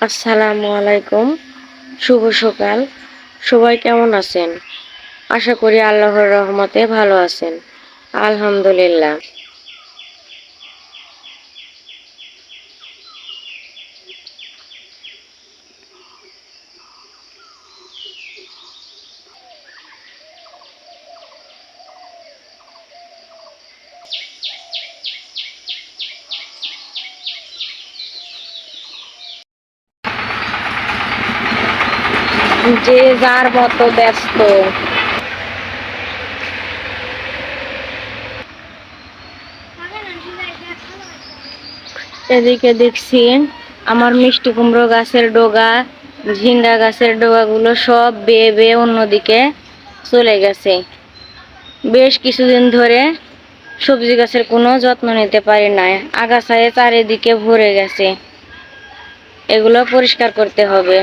আসসালামু আলাইকুম। শুভ সকাল। সবাই কেমন আছেন? আশা করি আল্লাহর রহমতে ভালো আছেন। আলহামদুলিল্লাহ। যে যার মতো ব্যস্ত। এদিকে দেখছি আমার মিষ্টি কুমড়ো গাছের ডগা, ঝিঙ্গা গাছের ডগাগুলো সব বেয়ে বেয়ে অন্যদিকে চলে গেছে। বেশ কিছুদিন ধরে সবজি গাছের কোনো যত্ন নিতে পারি নাই, আগাছায় চারিদিকে ভরে গেছে। এগুলো পরিষ্কার করতে হবে।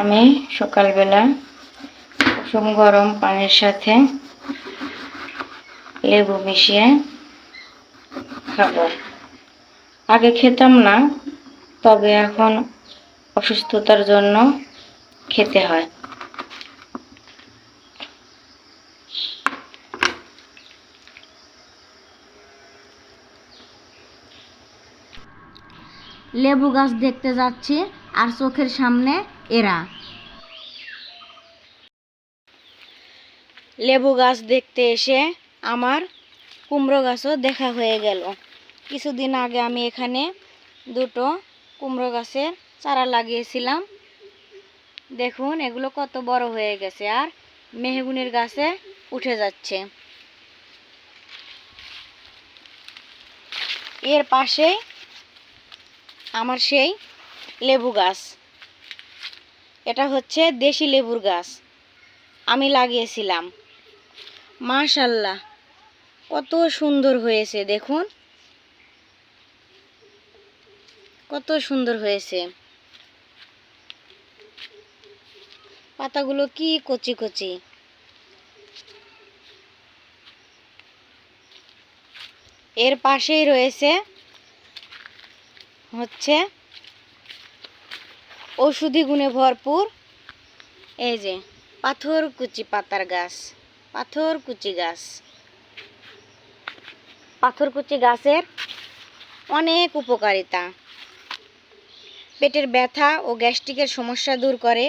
আমি সকালবেলা কুসুম গরম পানির সাথে লেবু মিশিয়ে খাবো। আগে খেতাম না, তবে এখন অসুস্থতার জন্য খেতে হয়। লেবু গাছ দেখতে যাচ্ছি আর চোখের সামনে এরা। লেবু গাছ দেখতে এসে আমার কুমড়ো গাছও দেখা হয়ে গেল। কিছুদিন আগে আমি এখানে দুটো কুমড়ো গাছের চারা লাগিয়েছিলাম। দেখুন এগুলো কত বড় হয়ে গেছে আর মেহগুনির গাছে উঠে যাচ্ছে। এর পাশেই আমার সেই লেবু গাছ। এটা হচ্ছে দেশি লেবুর গাছ, আমি লাগিয়েছিলাম। মাশাআল্লাহ, কত সুন্দর হয়েছে দেখুন, কত সুন্দর হয়েছে। পাতাগুলো কি কচি কচি। এর পাশেই রয়েছে হচ্ছে ঔষধি গুণে ভরপুর এই যে পাথরকুচি পাতার গাছ, পাথরকুচি গাছ। পাথরকুচি গাছের অনেক উপকারিতা। পেটের ব্যথা ও গ্যাস্ট্রিকের সমস্যা দূর করে।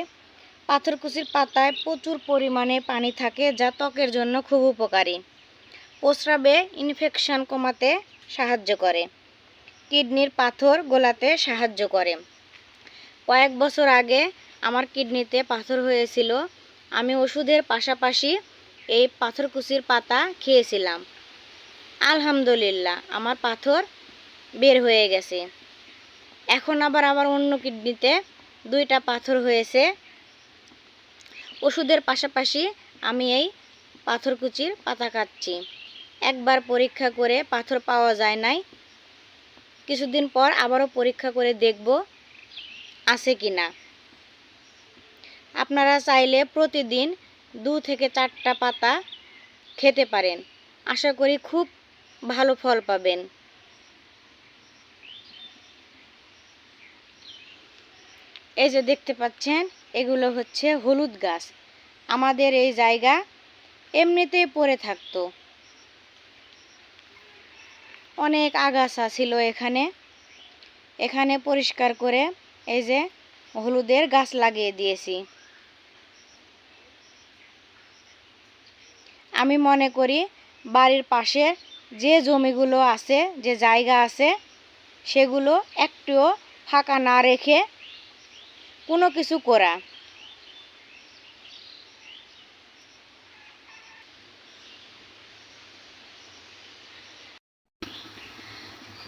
পাথরকুচির পাতায় প্রচুর পরিমাণে পানি থাকে, যা ত্বকের জন্য খুব উপকারী। প্রস্রাবে ইনফেকশন কমাতে সাহায্য করে। কিডনির পাথর গলাতে সাহায্য করে। কয়েক বছর আগে আমার কিডনিতে পাথর হয়েছিল। আমি ওষুধের পাশাপাশি এই পাথরকুচির পাতা খেয়েছিলাম। আলহামদুলিল্লাহ, আমার পাথর বের হয়ে গেছে। এখন আবার আমার অন্য কিডনিতে দুইটা পাথর হয়েছে। ওষুধের পাশাপাশি আমি এই পাথরকুচির পাতা খাচ্ছি। একবার পরীক্ষা করে পাথর পাওয়া যায় নাই, কিছুদিন পর আবারও পরীক্ষা করে দেখব আছে কি না। আপনারা চাইলে প্রতিদিন 2 থেকে 4টা পাতা খেতে পারেন। আশা করি খুব ভালো ফল পাবেন। এই যে দেখতে পাচ্ছেন, এগুলো হচ্ছে হলুদ গাছ। আমাদের এই জায়গা এমনিতেই পড়ে থাকতো, অনেক আগাছা ছিল এখানে। এখানে পরিষ্কার করে এই যে হলুদের গাছ লাগিয়ে দিয়েছি। আমি মনে করি বাড়ির পাশে যে জমিগুলো আছে, যে জায়গা আছে, সেগুলো একটুও ফাঁকা না রেখে কোনো কিছু করা।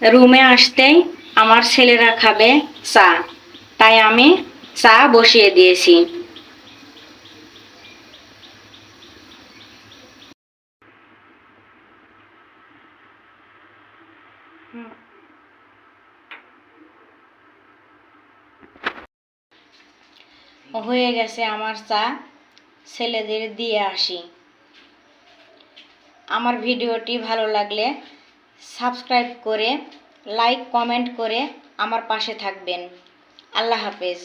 রুমে আসতেই আমার ছেলেরা খাবে চা, তাই আমি চা বসিয়ে দিয়েছি। হয়ে গেছে আমার চা। ছেলেদের দিয়ে আসি। আমার ভিডিওটি ভালো লাগলে সাবস্ক্রাইব করে লাইক কমেন্ট করে আমার পাশে থাকবেন। আল্লাহ হাফেজ।